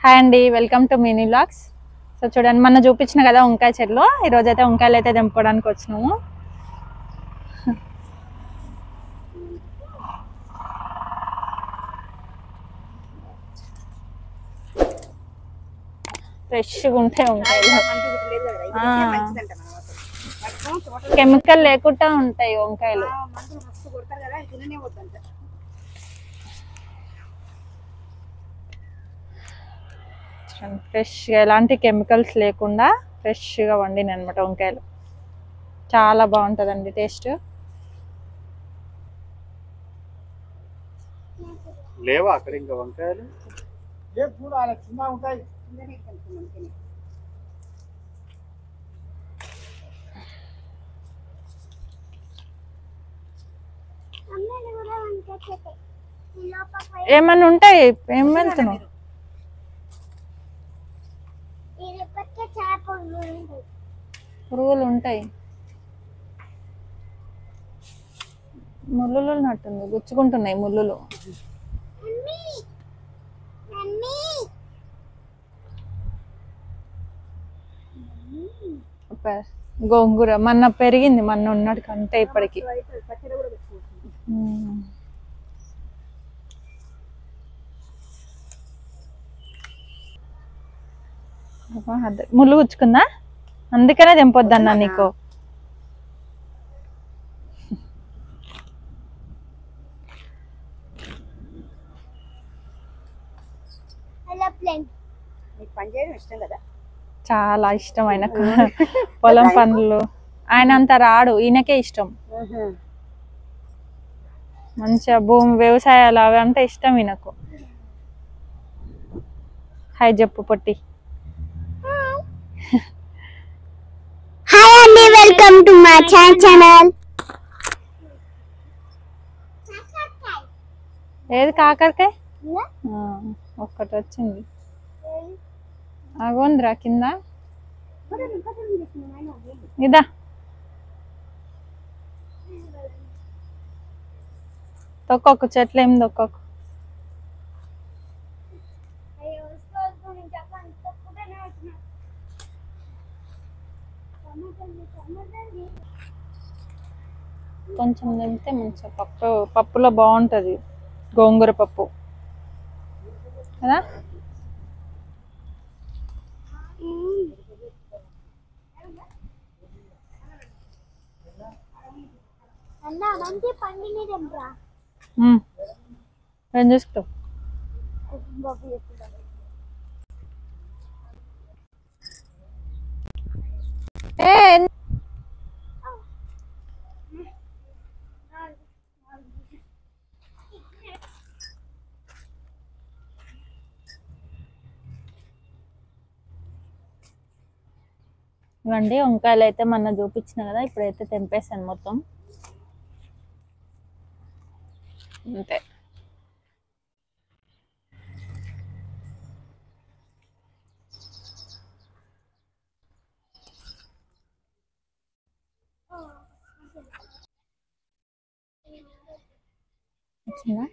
Hi అండి, welcome to mini blogs. So చూడండి, మొన్న చూపించిన కదా వంకాయ చెట్లు. ఈరోజు అయితే వంకాయలు అయితే తెంపుకోవడానికి వచ్చినాము. ఫ్రెష్గా ఉంటాయి వంకాయలు, కెమికల్ లేకుండా ఉంటాయి వంకాయలు. ఫ్రెష్గా ఎలాంటి కెమికల్స్ లేకుండా ఫ్రెష్గా వండిన అనమాట వంకాయలు. చాలా బాగుంటుందండి టేస్ట్. లేవా అక్కడ ఇంకా వంకాయలు? ఏమన్నా ఉంటాయి, ఏం వెళ్తున్నావు? పురుగులు ఉంటాయి, ముళ్ళులు ఉన్నట్టుంది, గుచ్చుకుంటున్నాయి ముళ్ళులు. గోంగూర మొన్న పెరిగింది, మొన్న ఉన్నట్టు కంటే ఇప్పటికి. ముళ్ళు గుచ్చుకుందా, అందుకనే తెంపొద్దన్నా నీకు. చాలా ఇష్టం ఆయనకు పొలం పనులు. ఆయన అంత రాడు, ఈయనకే ఇష్టం. మంచిగా భూమి వ్యవసాయాలు అవి అంటే ఇష్టం ఈయనకు. హాయ్ చెప్పు పొట్టి. హాయ్ అండి, వెల్కమ్ టు మై ఛానల్. ఏది కాకరకాయ? ఒక్కటి వచ్చింది, అగోంద్రా కింద. ఇదా తొక్కొక్క, చెట్లు ఏమి తొక్కొక్క. కొంచెం తెంపితే మంచిగా పప్పులో బాగుంటుంది, గోంగూర పప్పు కదా. ఏం చూస్తావు? ఇవ్వండి వంకాయలు అయితే మొన్న చూపించిన కదా, ఇప్పుడైతే తెంపేసాను మొత్తం. అంతే. వచ్చిందా?